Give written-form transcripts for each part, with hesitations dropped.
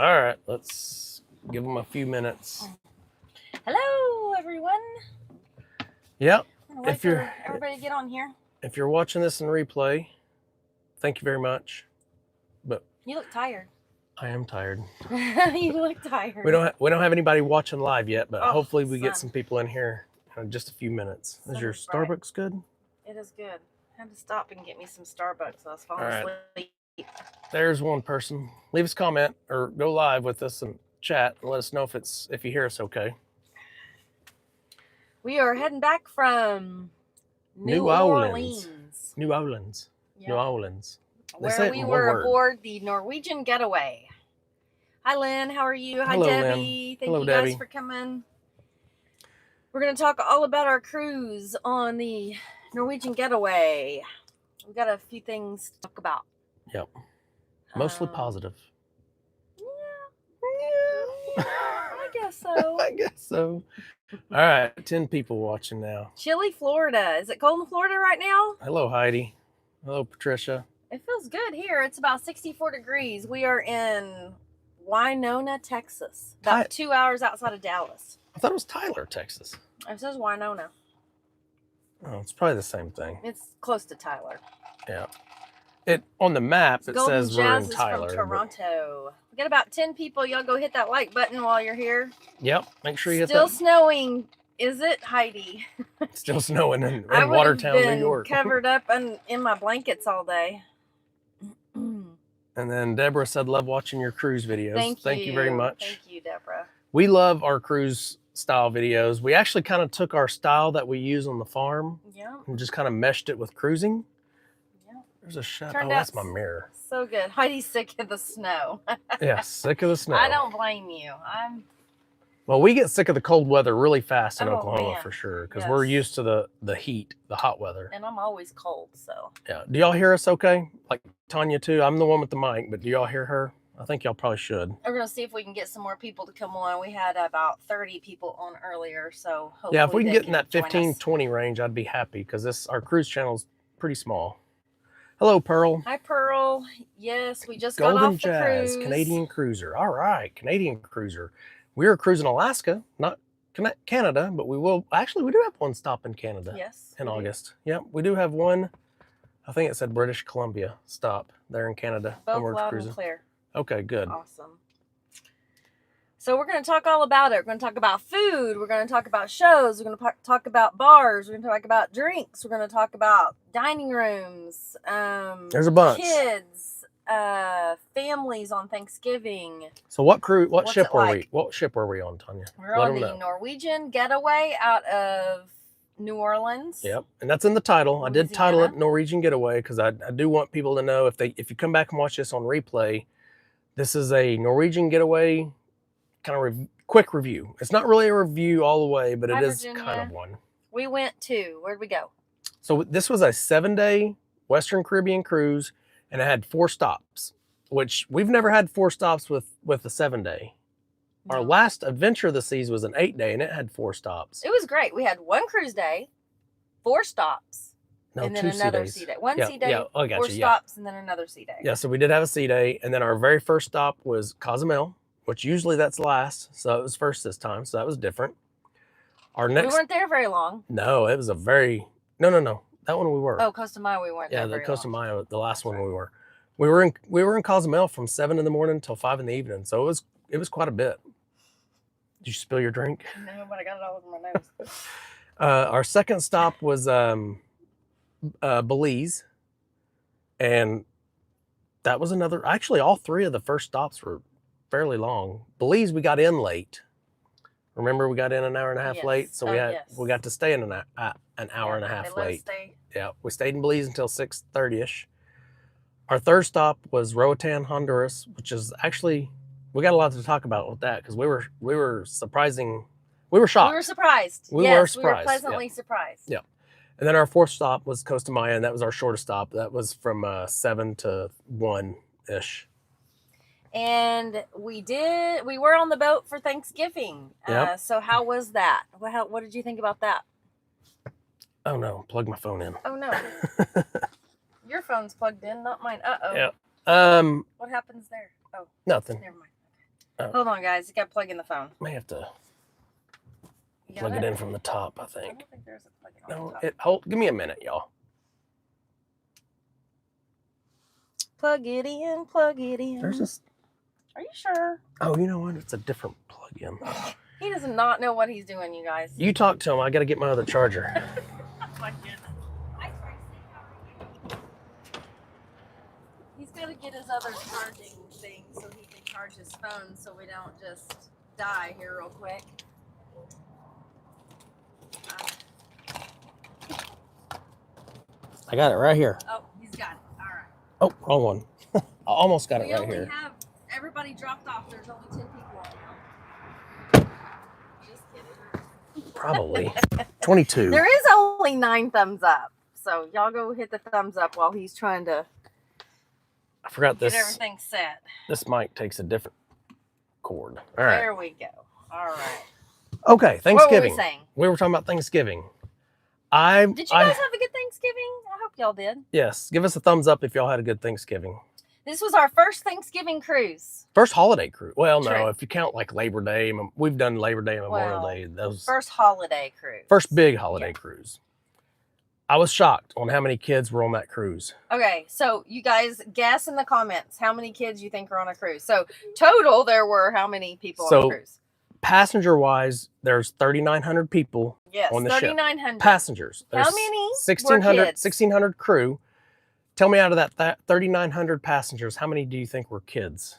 All right, let's give them a few minutes. Hello, everyone. Yep. If you're everybody get on here. If you're watching this in replay, thank you very much. But you look tired. I am tired. You look tired. We don't have anybody watching live yet, but hopefully we get some people in here in just a few minutes. Is your Starbucks good? It is good. I had to stop and get me some Starbucks. I was falling asleep. There's one person. Leave us a comment or go live with us and chat and let us know if you hear us okay. We are heading back from New Orleans. New Orleans. Yep. New Orleans. Where we were aboard the Norwegian Getaway. Hi, Lynn. How are you? Hi, Debbie. Thank you guys for coming. We're going to talk all about our cruise on the Norwegian Getaway. We've got a few things to talk about. Yep. Mostly positive. Yeah. I guess so. I guess so. All right. 10 people watching now. Chilly, Florida. Is it cold in Florida right now? Hello, Heidi. Hello, Patricia. It feels good here. It's about 64 degrees. We are in Winona, Texas. About 2 hours outside of Dallas. I thought it was Tyler, Texas. It says Winona. Oh, it's probably the same thing. It's close to Tyler. Yeah. On the map, it says we're in Tyler. From Toronto. We got about 10 people. Y'all go hit that like button while you're here. Yep. Make sure you hit that. Still snowing. Is it, Heidi? Still snowing in Watertown, New York. Covered up in my blankets all day. And then Deborah said, love watching your cruise videos. Thank you very much. Thank you, Deborah. We love our cruise style videos. We actually kind of took our style that we use on the farm and just kind of meshed it with cruising. There's a shot. Oh, that's my mirror. So good. Heidi's sick of the snow. Yeah, sick of the snow. I don't blame you. Well, we get sick of the cold weather really fast in Oklahoma for sure because we're used to the heat, the hot weather. And I'm always cold, so. Yeah. Do y'all hear us okay? Like Tonya too? I'm the one with the mic, but do y'all hear her? I think y'all probably should. We're going to see if we can get some more people to come on. We had about 30 people on earlier, so hopefully yeah, if we can get in that 15-20 range, I'd be happy because our cruise channel's pretty small. Hello, Pearl. Hi, Pearl. Yes, we just got off the cruise. Golden Jazz, Canadian cruiser. All right, Canadian cruiser. We were cruising Alaska, not Canada, but we will. Actually, we do have one stop in Canada. Yes. In August. Yep, we do have one. I think it said British Columbia stop there in Canada. Both loud and clear. Okay, good. Awesome. So we're going to talk all about it. We're going to talk about food. We're going to talk about shows. We're going to talk about bars. We're going to talk about drinks. We're going to talk about dining rooms. There's a bunch. Kids, families on Thanksgiving. So what ship were we? What ship were we on, Tonya? We're on the Norwegian Getaway out of New Orleans. Yep, and that's in the title. Louisiana. I did title it Norwegian Getaway because I do want people to know if you come back and watch this on replay, this is a Norwegian Getaway kind of quick review. It's not really a review all the way, but it is kind of one. We went to, where'd we go? So this was a 7-day Western Caribbean cruise, and it had 4 stops, which we've never had 4 stops with a 7-day. No. Our last Adventure of the Seas was an 8-day, and it had 4 stops. It was great. We had 1 cruise day, 4 stops, and then another sea day. One sea day, 4 stops, and then another sea day. Yeah, so we did have a sea day, and then our very first stop was Cozumel, which usually that's last, so it was first this time, so that was different. We weren't there very long. No, it was a very... No. That one we were. Oh, Costa Maya we weren't there very long. Yeah, the Costa Maya, the last one we were. We were in Cozumel from 7 in the morning until 5 in the evening, so it was quite a bit. Did you spill your drink? No, but I got it all over my nose. Our second stop was Belize, and that was another... Actually, all 3 of the first stops were fairly long. Belize, we got in late. Remember, we got in an hour and a half late, so we got to stay in an hour and a half late. Yeah, we stayed in Belize until 6:30ish. Our third stop was Roatan, Honduras, which is actually, we got a lot to talk about with that because we were surprising. We were shocked. We were surprised. We were pleasantly surprised. Yeah. And then our 4th stop was Costa Maya, and that was our shortest stop. That was from 7 to 1-ish. And we were on the boat for Thanksgiving. Yep. So how was that? What did you think about that? Oh no, plug my phone in. Oh no. Your phone's plugged in, not mine. Uh-oh. Yeah. What happens there? Oh. Nothing. Never mind. Hold on, guys. You got to plug in the phone. May have to plug it in from the top, I think. I don't think there's a plug-in on the top. Hold. Give me a minute, y'all. Plug it in. Plug it in. There's this. Are you sure? Oh, you know what? It's a different plug-in. He does not know what he's doing, you guys. You talk to him. I got to get my other charger. Oh my goodness. He's got to get his other charging thing so he can charge his phone so we don't just die here real quick. I got it right here. Oh, he's got it. All right. Oh, wrong one. I almost got it right here. Everybody dropped off. There's only 10 people on now. Just kidding. Probably. 22. There is only 9 thumbs up. So y'all go hit the thumbs up while he's trying to I forgot get everything set. This mic takes a different cord. All right. There we go. All right. Okay, Thanksgiving. What were we saying? We were talking about Thanksgiving. Did you guys have a good Thanksgiving? I hope y'all did. Yes. Give us a thumbs up if y'all had a good Thanksgiving. This was our first Thanksgiving cruise. First holiday cruise. Well, True. no, if you count like Labor Day, we've done Labor Day and Memorial Day. Those first holiday cruise. First big holiday cruise. I was shocked on how many kids were on that cruise. Okay, so you guys guess in the comments how many kids you think are on a cruise. So total, there were how many people on the cruise? Passenger-wise, there's 3,900 people on the ship. 3,900. Passengers. There's how many 1,600 crew. Tell me out of that 3,900 passengers, how many do you think were kids?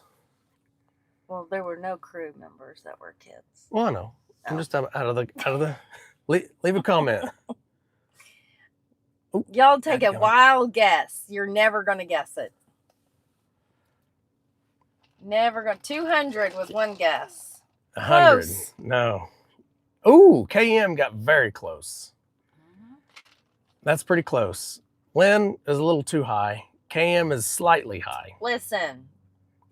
Well, there were no crew members that were kids. Well, I know. I'm just out of the. Leave a comment. Ooh, y'all take a wild guess. You're never gonna guess it. Never gonna. 200 was one guess. 100. Close. No. Ooh, KM got very close. That's pretty close. Lynn is a little too high. KM is slightly high. Listen.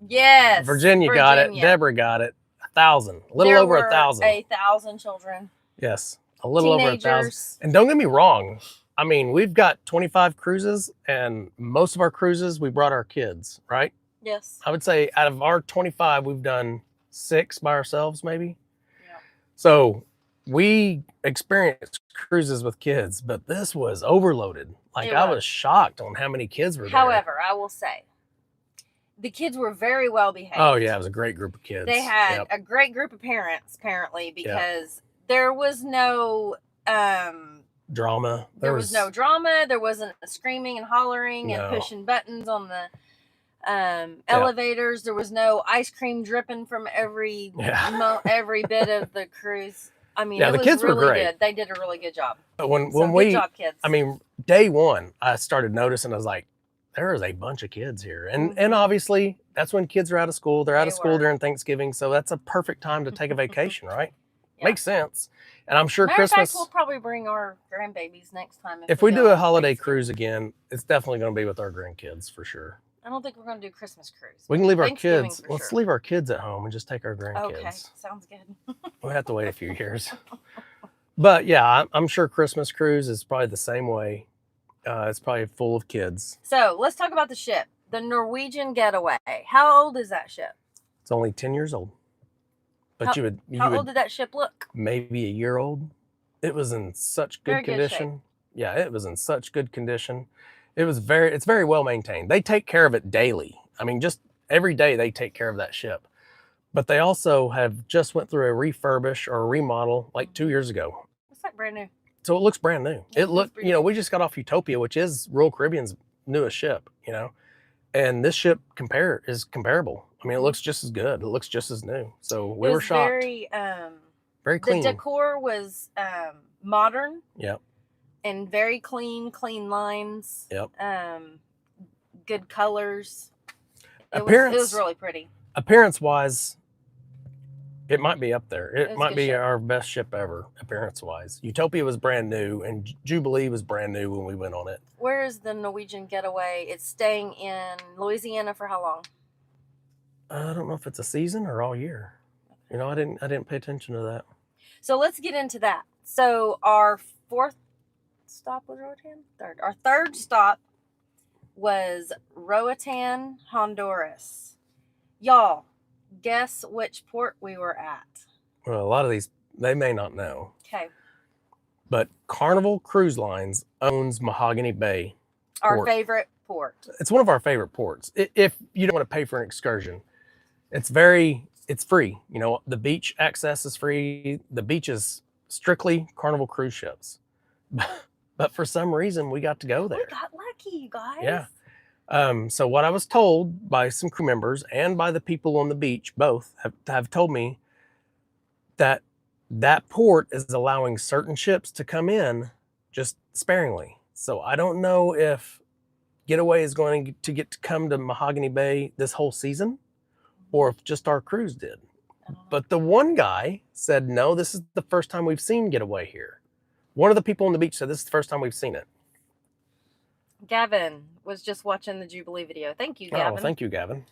Yes. Virginia got it. Deborah got it. 1,000. A little over 1,000. 1,000 children. Yes. A little Teenagers. over 1,000. And don't get me wrong. I mean, we've got 25 cruises, and most of our cruises, we brought our kids, right? Yes. I would say out of our 25, we've done 6 by ourselves, maybe. Yeah. So we experienced cruises with kids, but this was overloaded. I was shocked on how many kids were there. However, I will say, the kids were very well behaved. Oh, yeah. It was a great group of kids. They had a great group of parents, apparently, because there was no... drama. There was no drama. There wasn't screaming and hollering and pushing buttons on the elevators. There was no ice cream dripping from every bit of the cruise. I mean, it was kids really were great. good. They did a really good job. But when good job, kids. I mean, day one, I started noticing, I was like, there is a bunch of kids here. And obviously, that's when kids are out of school. They're out of school during Thanksgiving. So that's a perfect time to take a vacation, right? Yeah. Makes sense. And I'm sure Christmas... Matter of fact, we'll probably bring our grandbabies next time. If we do a holiday cruise again, it's definitely going to be with our grandkids for sure. I don't think we're going to do Christmas cruise. We can leave our kids. Let's leave our kids at home and just take our grandkids. Okay, sounds good. We'll have to wait a few years. But yeah, I'm sure Christmas cruise is probably the same way. It's probably full of kids. So let's talk about the ship. The Norwegian Getaway. How old is that ship? It's only 10 years old. But how old did that ship look? Maybe a year old. It was in such good condition. Yeah, it was in such good condition. It's very well maintained. They take care of it daily. I mean, just every day they take care of that ship. But they also have just went through a refurbish or a remodel like 2 years ago. It's like brand new. So it looks brand new. It looked, we just got off Utopia, which is Royal Caribbean's newest ship, and this ship is comparable. I mean, it looks just as good. It looks just as new. So we were shocked. Very clean. The decor was modern. Yep. And very clean lines. Yep. Good colors. It was really pretty. Appearance-wise, it might be up there. It might be our best ship ever, appearance-wise. Utopia was brand new, and Jubilee was brand new when we went on it. Where is the Norwegian Getaway? It's staying in Louisiana for how long? I don't know if it's a season or all year. I didn't pay attention to that. So let's get into that. So our fourth stop was Roatan? Our third stop was Roatan, Honduras. Y'all, guess which port we were at? Well, a lot of these, they may not know. Okay. But Carnival Cruise Lines owns Mahogany Bay. Our favorite port. It's one of our favorite ports. If you don't want to pay for an excursion, it's free. You know, the beach access is free. The beach is strictly Carnival cruise ships. But for some reason, we got to go there. We got lucky, you guys. Yeah. So what I was told by some crew members and by the people on the beach, both have told me that port is allowing certain ships to come in just sparingly. So I don't know if Getaway is going to get to come to Mahogany Bay this whole season, or if just our cruise did. But the one guy said, no, this is the first time we've seen Getaway here. One of the people on the beach said, this is the first time we've seen it. Gavin was just watching the Jubilee video. Thank you, Gavin. Oh, thank you, Gavin.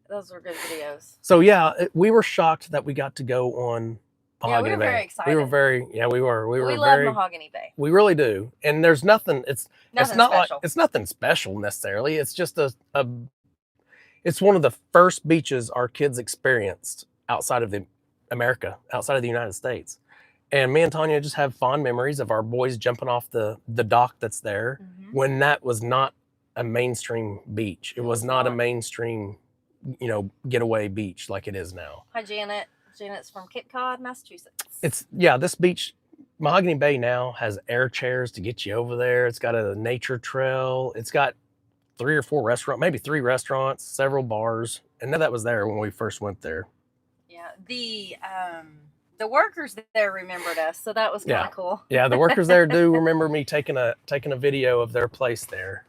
Those were good videos. So yeah, we were shocked that we got to go on Mahogany Bay. We were very excited. We were very, we were. We love Mahogany Bay. We really do. And there's nothing, it's not special. It's nothing special necessarily. It's just it's one of the first beaches our kids experienced outside of the United States. And me and Tonya just have fond memories of our boys jumping off the dock that's there when that was not a mainstream beach. It was not a mainstream, getaway beach like it is now. Hi, Janet. Janet's from Cape Cod, Massachusetts. This beach, Mahogany Bay now has air chairs to get you over there. It's got a nature trail. It's got 3 or 4 restaurants, maybe 3 restaurants, several bars. And none of that was there when we first went there. Yeah, the workers there remembered us, so that was kind of cool. Yeah, the workers there do remember me taking a video of their place there.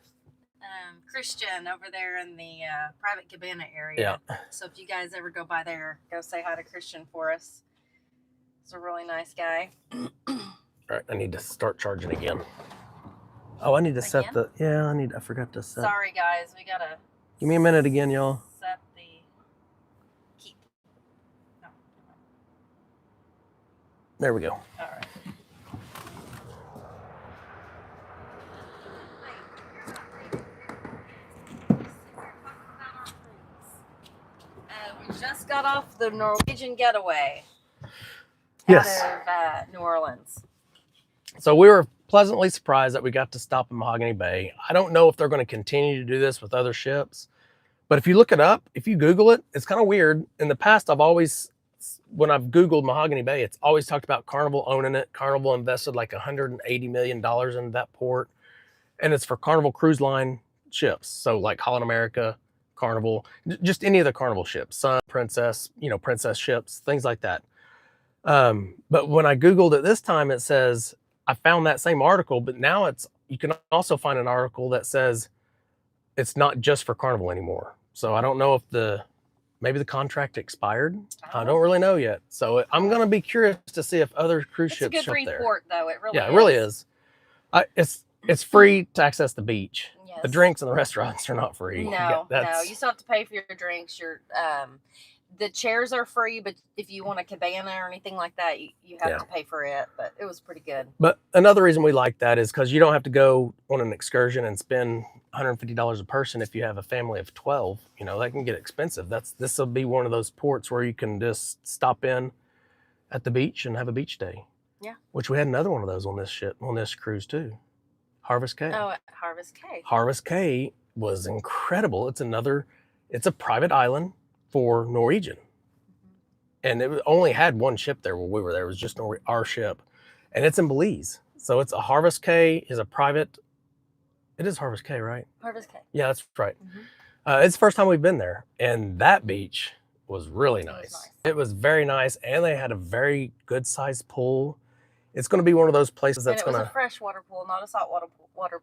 Christian over there in the private cabana area. Yeah. So if you guys ever go by there, go say hi to Christian for us. He's a really nice guy. All right, I need to start charging again. Oh, I need to set the, I forgot to set. Sorry guys, we gotta. Give me a minute again, y'all. Set the keep. No. There we go. All right. We just got off the Norwegian Getaway. Yes. Out of New Orleans. So we were pleasantly surprised that we got to stop in Mahogany Bay. I don't know if they're going to continue to do this with other ships, but if you look it up, if you Google it, it's kind of weird. In the past, when I've Googled Mahogany Bay, it's always talked about Carnival owning it. Carnival invested like $180 million into that port, and it's for Carnival Cruise Line ships. So like Holland America, Carnival, just any of the Carnival ships, Sun, Princess, Princess ships, things like that. But when I Googled it this time, it says, I found that same article, but now you can also find an article that says it's not just for Carnival anymore. So I don't know if maybe the contract expired. I don't really know yet. So I'm going to be curious to see if other cruise ships ship there. It's a good report though. It really is. Yeah, it really is. It's free to access the beach. Yes. The drinks and the restaurants are not free. No, you still have to pay for your drinks. The chairs are free, but if you want a cabana or anything like that, you have to pay for it. But it was pretty good. But another reason we like that is because you don't have to go on an excursion and spend $150 a person if you have a family of 12. That can get expensive. This will be one of those ports where you can just stop in at the beach and have a beach day. Yeah. Which we had another one of those on this cruise too. Harvest Cay. Oh, at Harvest Cay. Harvest Cay was incredible. It's a private island for Norwegian. And it only had one ship there when we were there. It was just our ship. And it's in Belize. So it's Harvest Cay is a private. It is Harvest Cay, right? Harvest Cay. Yeah, that's right. It's the first time we've been there. And that beach was really nice. It was very nice. And they had a very good sized pool. It's going to be one of those places that's going to. It was a freshwater pool, not a saltwater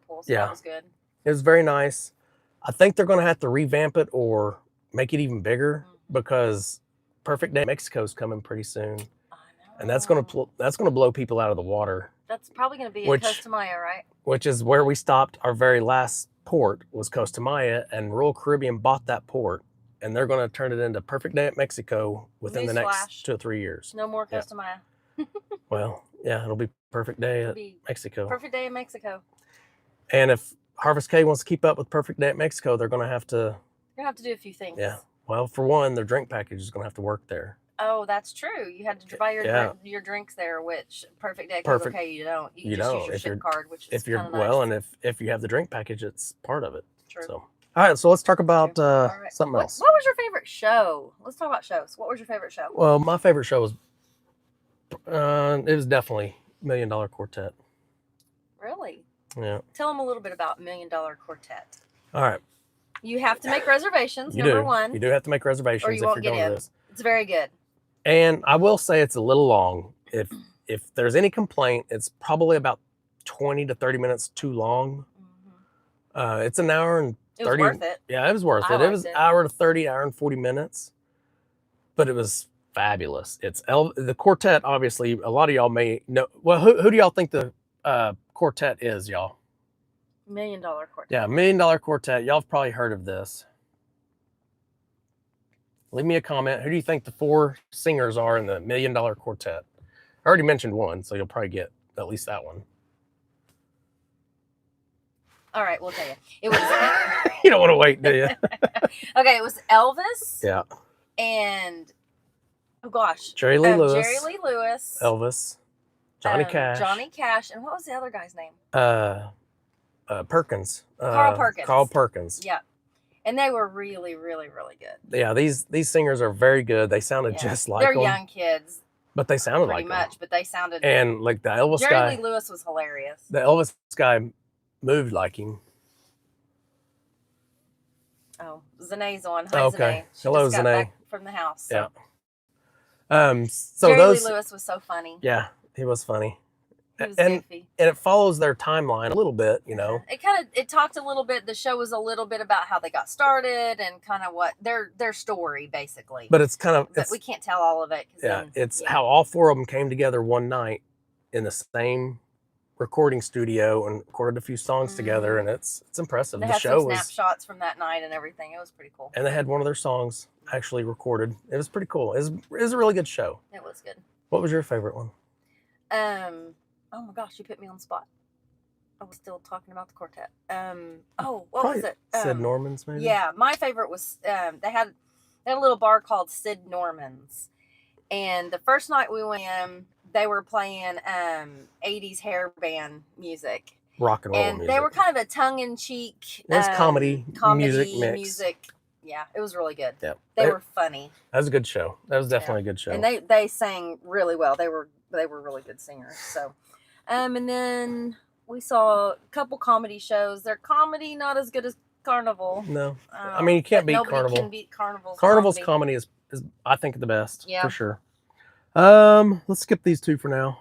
pool. So that was good. It was very nice. I think they're going to have to revamp it or make it even bigger because Perfect Day Mexico is coming pretty soon. I know. And that's going to blow people out of the water. That's probably going to be at Costa Maya, right? Which is where we stopped. Our very last port was Costa Maya, and Royal Caribbean bought that port, and they're going to turn it into Perfect Day at Mexico within the next 2 or 3 years. No more Costa Maya. Well, yeah, it'll be Perfect Day at Mexico. Perfect Day in Mexico. And if Harvest Cay wants to keep up with Perfect Day at Mexico, they're going to have to. You're going to have to do a few things. Yeah. Well, for one, their drink package is going to have to work there. Oh, that's true. You had to buy your drinks there, which Perfect Day goes, okay, you don't. You just use your SIP card, which is kind of nice. Well, and if you have the drink package, it's part of it. True. So, all right, so let's talk about something else. What was your favorite show? Let's talk about shows. What was your favorite show? Well, my favorite show was it was definitely $1 Million Quartet. Really? Yeah. Tell them a little bit about $1 Million Quartet. All right. You have to make reservations. Number one. You do have to make reservations, or you won't get in. It's very good. And I will say it's a little long. If there's any complaint, it's probably about 20 to 30 minutes too long. Mm-hmm. It's an hour and 30. It was worth it. Yeah, it was worth it. It was hour to 30, hour and 40 minutes. But it was fabulous. It's the quartet, obviously, a lot of y'all may know. Well, who do y'all think the quartet is, y'all? $1 Million Quartet. Yeah, $1 Million Quartet. Y'all have probably heard of this. Leave me a comment. Who do you think the 4 singers are in the $1 Million Quartet? I already mentioned one, so you'll probably get at least that one. All right, we'll tell you. It was. You don't want to wait, do you? Okay, it was Elvis. Yeah. And oh gosh, Jerry Lee Lewis. Jerry Lee Lewis. Elvis. Johnny Cash. Johnny Cash, and what was the other guy's name? Perkins. Carl Perkins. Carl Perkins. Yeah. And they were really, really, really good. Yeah, these singers are very good. They sounded just like them. They're young kids. But they sounded pretty like much, them. but they sounded. And like the Elvis guy. Jerry Lee Lewis was hilarious. The Elvis guy moved like him. Oh, Zanae's on. Hi, okay. Zanae. Hello, just got Zanae. back from the house. So. Yeah. So Jerry Lee Lewis was so funny. Yeah, he was funny. He was goofy. And it follows their timeline a little bit, you know. It talked a little bit. The show was a little bit about how they got started and kind of what their story basically. But it's kind of. But we can't tell all of it. It's how all 4 of them came together one night in the same recording studio and recorded a few songs together, and it's impressive. They had some snapshots from that night and everything. It was pretty cool. And they had one of their songs actually recorded. It was pretty cool. It was a really good show. It was good. What was your favorite one? Oh my gosh, you put me on the spot. I was still talking about the quartet. What was it? Sid Norman's, maybe? Yeah, my favorite was they had a little bar called Sid Norman's. And the first night we went in, they were playing 80s hair band music. Rock and roll music. And they were kind of a tongue-in-cheek it was comedy music mix. Yeah, it was really good. Yeah. They were funny. That was a good show. That was definitely a good show. And they sang really well. They were really good singers. So and then we saw a couple comedy shows. Their comedy not as good as Carnival. No. I mean, you can't beat Carnival. Nobody can beat Carnival's comedy is I think the best, for sure. Let's skip these 2 for now.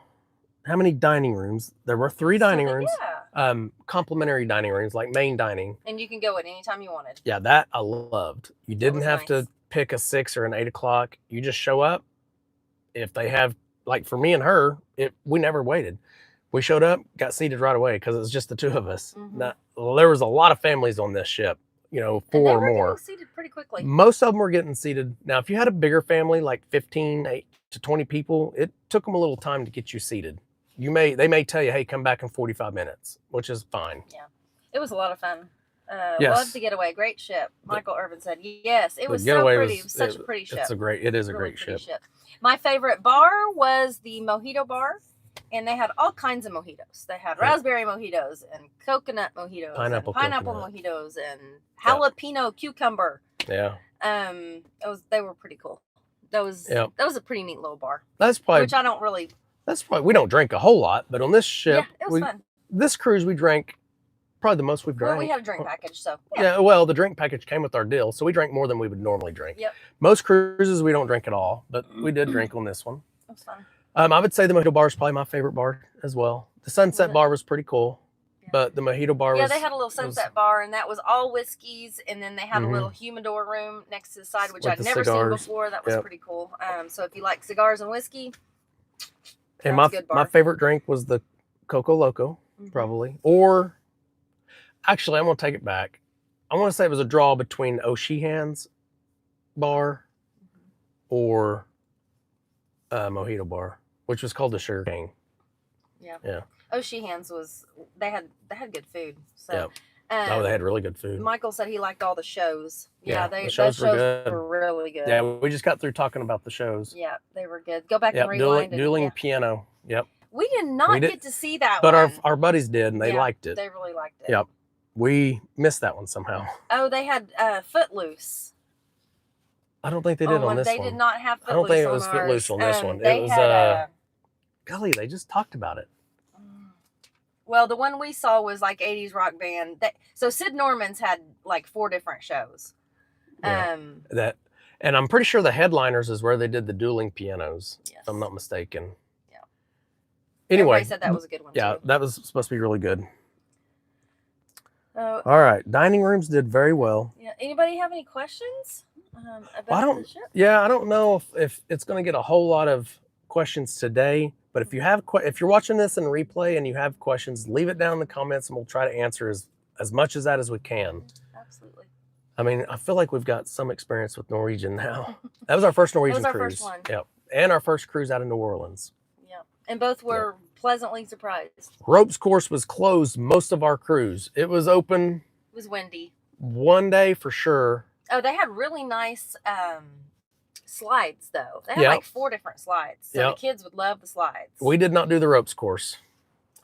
How many dining rooms? There were 3 dining rooms. Yeah. Complimentary dining rooms, like main dining. And you can go at any time you wanted. Yeah, that I loved. You didn't have to pick a 6 or an 8 o'clock. You just show up. If they have, like for me and her, we never waited. We showed up, got seated right away because it was just the 2 of us. Mm-hmm. There was a lot of families on this ship. 4 or more. Seated pretty quickly. Most of them were getting seated. Now, if you had a bigger family, like 8 to 20 people, it took them a little time to get you seated. They may tell you, hey, come back in 45 minutes, which is fine. Yeah, it was a lot of fun. Loved the Getaway. Great ship. Michael Irvin said, yes, it was so pretty. It was such a pretty ship. It is a great ship. My favorite bar was the mojito bar. And they had all kinds of mojitos. They had raspberry mojitos and coconut mojitos, pineapple mojitos, and jalapeno cucumber. Yeah. They were pretty cool. That was a pretty neat little bar. That's probably which I don't really. That's probably we don't drink a whole lot, but on this ship, it was fun. This cruise we drank probably the most we've drank. Well, we had a drink package, so well, the drink package came with our deal, so we drank more than we would normally drink. Yep. Most cruises we don't drink at all, but we did drink on this one. It was fun. I would say the mojito bar is probably my favorite bar as well. The Sunset bar was pretty cool, but the mojito bar was... Yeah, they had a little Sunset bar, and that was all whiskeys, and then they had a little humidor room next to the side, which I'd never seen before. That was pretty cool. So if you like cigars and whiskey, and my favorite drink was the Coco Loco, probably. Or, actually, I'm going to take it back. I want to say it was a draw between O'Sheehan's bar or Mojito Bar, which was called the Sugar Cane. Yeah. O'Sheehan's was they had good food. So Oh, they had really good food. Michael said he liked all the shows. Yeah, the shows were really good. Yeah, we just got through talking about the shows. Yeah, they were good. Go back and rewind. Dueling piano. Yep. We did not get to see that but one. But our buddies did, and they liked it. They really liked it. Yep. We missed that one somehow. Oh, they had Footloose. I don't think they did on this one. They did not have Footloose. I don't think it was Footloose on this one. It was golly, they just talked about it. Well, the one we saw was like 80s rock band. So Sid Norman's had like 4 different shows. Yeah, and I'm pretty sure the Headliners is where they did the dueling pianos, if I'm not mistaken. Yeah. Anyway, everybody said that was a good one. Yeah, too. That was supposed to be really good. All right, dining rooms did very well. Yeah. Anybody have any questions about the ship? Yeah, I don't know if it's going to get a whole lot of questions today, but if you're watching this in replay and you have questions, leave it down in the comments and we'll try to answer as much as that as we can. Absolutely. I mean, I feel like we've got some experience with Norwegian now. That was our first Norwegian cruise. First one. Yep. And our first cruise out of New Orleans. Yep. And both were pleasantly surprised. Ropes course was closed most of our cruise. It was open. It was windy. One day for sure. Oh, they had really nice slides though. They had like 4 different slides. So the kids would love the slides. We did not do the ropes course.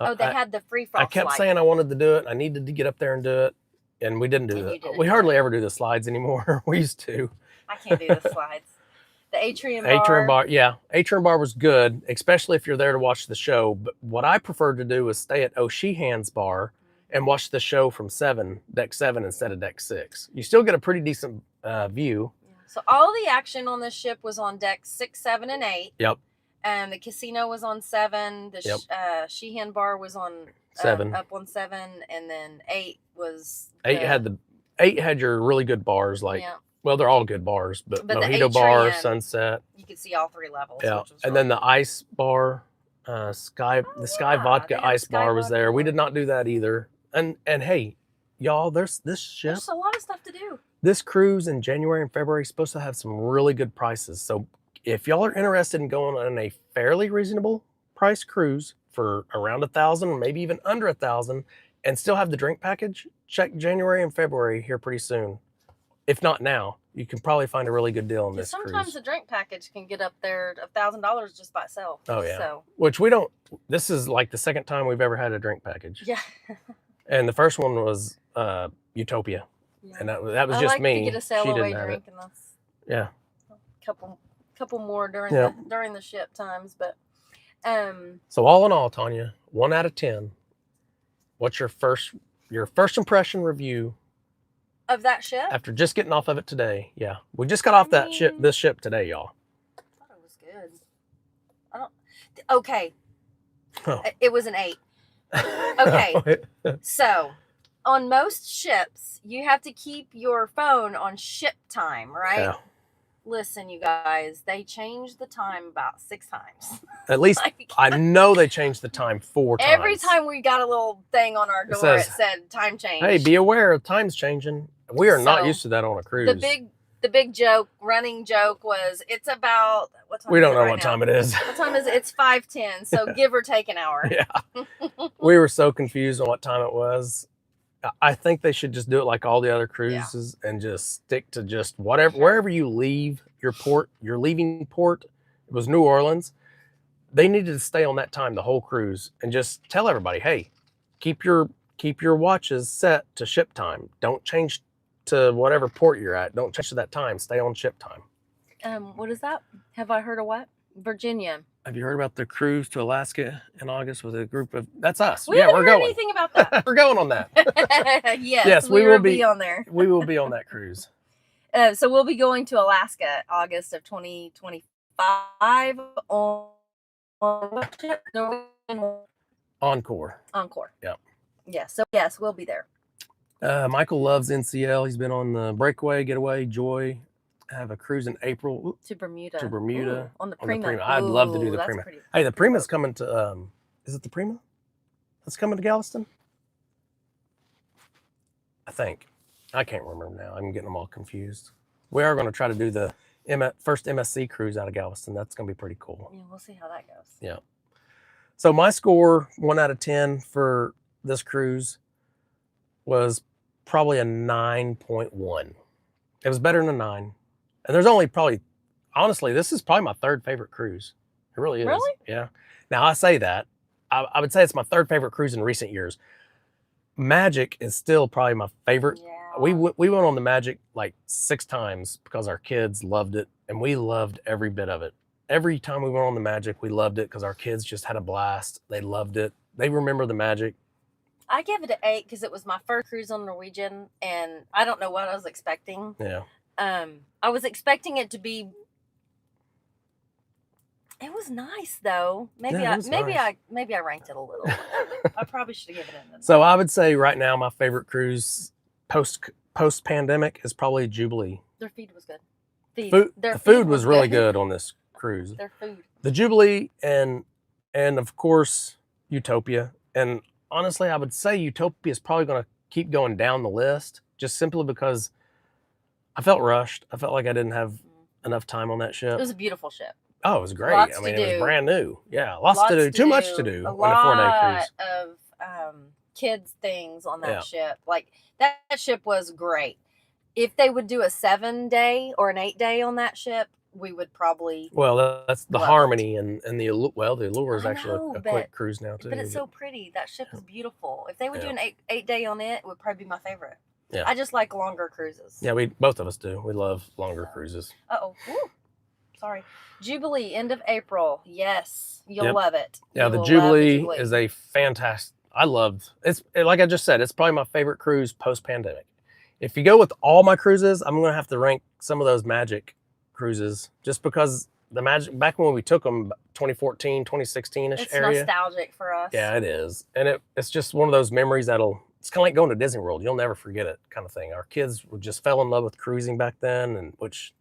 Oh, they had the free fall. I kept saying I wanted to do it. I needed to get up there and do it. And we didn't do that. We hardly ever do the slides anymore. We used to. I can't do the slides. The atrium bar. Yeah. Atrium bar was good, especially if you're there to watch the show. But what I preferred to do was stay at O'Sheehan's bar and watch the show from deck 7 instead of deck 6. You still get a pretty decent view. So all the action on this ship was on deck 6, 7, and 8. Yep. And the casino was on 7. The Sheehan bar was on 7. Up on 7, and then 8 was 8 had your really good bars, well, they're all good bars, but Mojito Bar, Sunset. You could see all 3 levels. Yeah, and then the ice bar, Sky Vodka ice bar was there. We did not do that either. And hey, y'all, there's this ship. There's a lot of stuff to do. This cruise in January and February is supposed to have some really good prices. So if y'all are interested in going on a fairly reasonable price cruise for around $1,000, maybe even under $1,000, and still have the drink package, check January and February here pretty soon. If not now, you can probably find a really good deal on this cruise. Sometimes the drink package can get up there $1,000 just by itself. Oh yeah. So. Which we don't. This is like the second time we've ever had a drink package. Yeah. And the first one was Utopia, and that was just me. To get a sail away drink, and that's couple more during the ship times, but. So all in all, Tonya, 1 out of 10. What's your first impression review of that ship after just getting off of it today? Yeah, we just got off this ship today, y'all. I thought it was good. Okay. Oh. It was an 8. Okay. So on most ships, you have to keep your phone on ship time, right? Yeah. Listen, you guys, they changed the time about 6 times. At least I know they changed the time 4 times. Every time we got a little thing on our door, it said time change. Hey, be aware, time's changing. We are not used to that on a cruise. The big joke, running joke was, it's about, what time we don't know what time it is. What time is it? It's 5:10, so give or take an hour. Yeah. We were so confused on what time it was. I think they should just do it like all the other cruises and just stick to just wherever you leave your port, your leaving port. It was New Orleans. They needed to stay on that time the whole cruise and just tell everybody, hey, keep your watches set to ship time. Don't change to whatever port you're at. Don't change to that time. Stay on ship time. What is that? Have I heard of what? Virginia. Have you heard about the cruise to Alaska in August with a group of? That's us. We haven't heard anything about that. We're going on that. Yes, we will be on there. We will be on that cruise. So we'll be going to Alaska August of 2025 on what ship? Encore. Yeah. Yeah. So yes, we'll be there. Michael loves NCL. He's been on the Breakaway, Getaway, Joy. I have a cruise in April to Bermuda. Ooh, on the Prima. I'd love to do the Prima. Hey, the Prima's coming to. Is it the Prima? That's coming to Galveston. I think. I can't remember now. I'm getting them all confused. We are going to try to do the first MSC cruise out of Galveston. That's going to be pretty cool. Yeah, we'll see how that goes. Yeah. So my score, 1 out of 10 for this cruise, was probably a 9.1. It was better than a 9. And there's only probably, honestly, this is probably my third favorite cruise. It really is. Really? Yeah. Now I say that. I would say it's my third favorite cruise in recent years. Magic is still probably my favorite. Yeah. We went on the Magic like 6 times because our kids loved it, and we loved every bit of it. Every time we went on the Magic, we loved it because our kids just had a blast. They loved it. They remember the Magic. I give it an 8 because it was my first cruise on Norwegian, and I don't know what I was expecting. Yeah. I was expecting it to be. It was nice thost Maybe nice. I ranked it a little. I probably should have given it. So I would say right now my favorite cruise post pandemic is probably Jubilee. Their feed was good. The food was really good on this cruise. Their food. The Jubilee and of course Utopia. And honestly, I would say Utopia is probably going to keep going down the list just simply because I felt rushed. I felt like I didn't have enough time on that ship. It was a beautiful ship. Oh, it was great. Lots I mean, to it do. was brand new. Yeah, lots to do. Too much to do on a 4-day cruise. Of kids things on that ship. Like that ship was great. If they would do a 7-day or an 8-day on that ship, we would probably. Well, that's the Harmony and the Allure is actually a quick cruise now too. But it's so pretty. That ship is beautiful. If they would do an 8-day on it, it would probably be my favorite. Yeah. I just like longer cruises. Yeah, both of us do. We love longer cruises. Sorry. Jubilee, end of April. Yes, you'll love it. Yeah, the Jubilee is a fantastic. I loved it's like I just said. It's probably my favorite cruise post pandemic. If you go with all my cruises, I'm going to have to rank some of those Magic cruises just because the Magic back when we took them 2014, 2016ish area. It's nostalgic for us. Yeah, it is, and it's just one of those memories it's kind of like going to Disney World. You'll never forget it, kind of thing. Our kids just fell in love with cruising back then, and which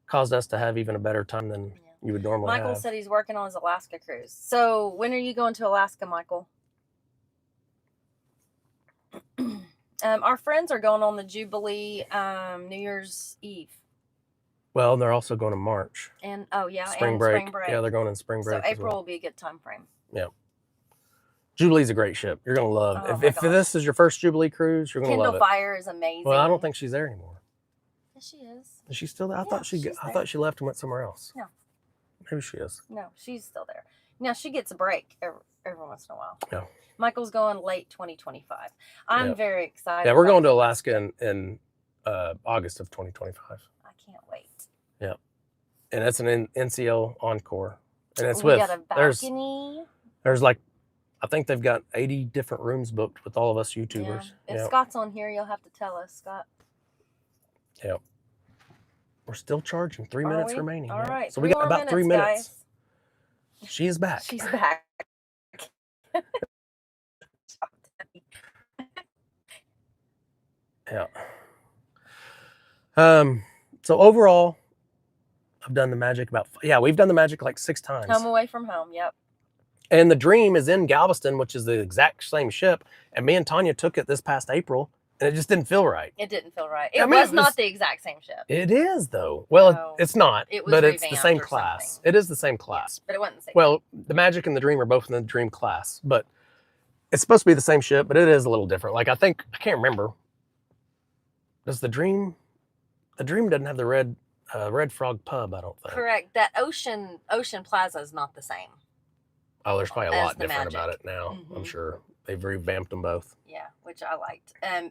caused us to have even a better time than you would normally have. Michael said he's working on his Alaska cruise. So when are you going to Alaska, Michael? Our friends are going on the Jubilee New Year's Eve. Well, they're also going to March. And spring break. Yeah, they're going in spring break. So April will be a good time frame. Yeah. Jubilee's a great ship. You're going to love. If this is your first Jubilee cruise, you're going to love it. Kindle Fire is amazing. Well, I don't think she's there anymore. Yes, she is. Is she still there? I thought she left and went somewhere else. No. Maybe she is. No, she's still there. Now she gets a break every once in a while. Yeah. Michael's going late 2025. I'm very excited. Yeah, we're going to Alaska in August of 2025. I can't wait. Yeah. And it's an NCL Encore. And it's we got a balcony. There's like, I think they've got 80 different rooms booked with all of us YouTubers. Yeah. If Scott's on here, you'll have to tell us, Scott. Yeah. We're still charging 3 minutes remaining. All right. So we got about 3 minutes. Guys. She is back. She's back. Yeah. So overall, I've done the Magic we've done the Magic like 6 times. Home away from home. Yep. And the Dream is in Galveston, which is the exact same ship. And me and Tonya took it this past April, and it just didn't feel right. It didn't feel right. It was not the exact same ship. It is, though. Well, No. it's not, but it's the same class. It is the same class. But it wasn't the same. Well, the Magic and the Dream are both in the Dream class, but it's supposed to be the same ship, but it is a little different. Like, I can't remember. Does the Dream doesn't have the Red Frog Pub, I don't think. Correct. That Ocean Plaza is not the same. Oh, there's probably a lot the different Magic. about it now. I'm sure they've revamped them both. Yeah, which I liked. And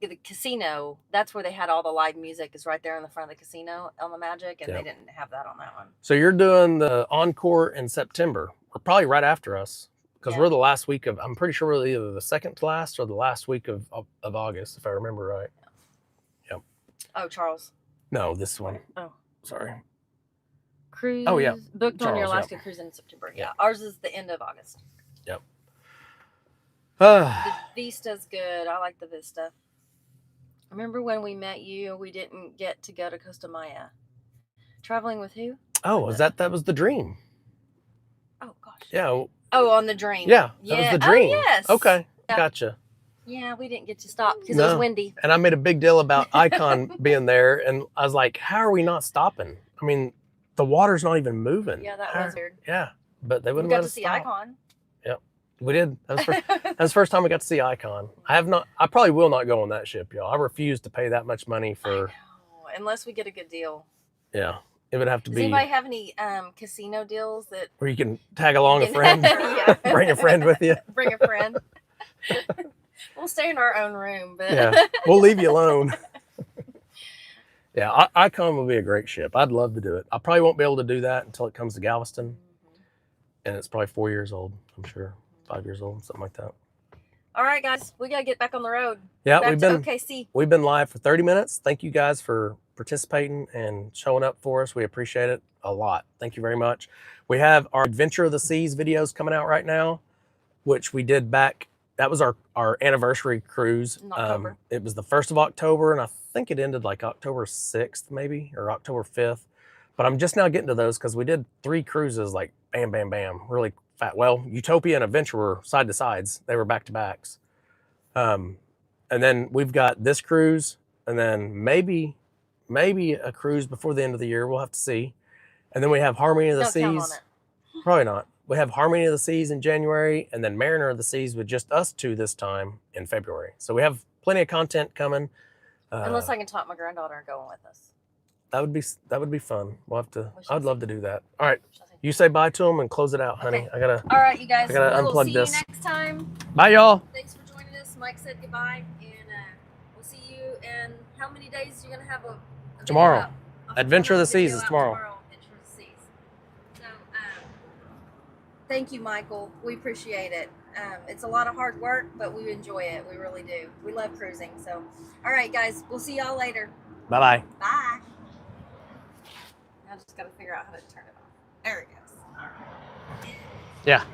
the casino, that's where they had all the live music, is right there in the front of the casino on the Magic, and they didn't have that on that one. So you're doing the Encore in September. We're probably right after us because we're the last week of. I'm pretty sure we're either the second to last or the last week of August, if I remember right. Yeah. Oh, Charles. No, this one. Oh, sorry. Cruise. Oh yeah. Booked Charles, on your Alaska cruise in September. Yeah. Ours is the end of August. Yep. The Vista's good. I like the Vista. Remember when we met you, we didn't get to go to Costa Maya. Traveling with who? Oh, was that was the Dream? Oh gosh. Yeah. Oh, on the Dream. Yeah, that was the Dream. Oh, yes. Okay, Yeah. Gotcha. Yeah, we didn't get to stop because it was windy. And I made a big deal about Icon being there, and I was like, "How are we not stopping? I mean, the water's not even moving." Yeah, that was weird. Yeah, but they We wouldn't got let to us see stop. Icon. Yep. We did. That was the first time we got to see Icon. I probably will not go on that ship, y'all. I refuse to pay that much money for. Unless we get a good deal. Yeah, it would have to be. Does anybody have any casino deals that where you can tag along a friend? Yeah. Bring a friend with you. Bring a friend. We'll stay in our own room, but yeah, we'll leave you alone. Yeah, Icon will be a great ship. I'd love to do it. I probably won't be able to do that until it comes to Galveston, and it's probably 4 years old. I'm sure 5 years old, something like that. All right, guys, we gotta get back on the road. Yeah, back to OKC. We've been live for 30 minutes. Thank you guys for participating and showing up for us. We appreciate it a lot. Thank you very much. We have our Adventure of the Seas videos coming out right now, which we did back. That was our anniversary cruise. In October. It was the 1st of October, and I think it ended like October 6th, maybe, or October 5th. But I'm just now getting to those because we did 3 cruises, like bam, bam, bam, really fat. Well, Utopia and Adventure were side to sides. They were back to backs. And then we've got this cruise, and then maybe a cruise before the end of the year. We'll have to see. And then we have Harmony of the Seas. Count on it. Probably not. We have Harmony of the Seas in January, and then Mariner of the Seas with just us 2 this time in February. So we have plenty of content coming. Unless I can talk my granddaughter and going with us. That would be fun. We'll have to. I'd love to do that. All right, you say bye to them and close it out, honey. Okay. All right, you guys. I gotta unplug this. We'll see you next time. Bye, y'all. Thanks for joining us. Myke said goodbye, and we'll see you in how many days you're gonna have a tomorrow. Adventure of the Seas is tomorrow. Adventure of the Seas. So, thank you, Michael. We appreciate it. It's a lot of hard work, but we enjoy it. We really do. We love cruising. So, all right, guys. We'll see y'all later. Bye-bye. Bye. I just got to figure out how to turn it off. There it goes. All right. Yeah.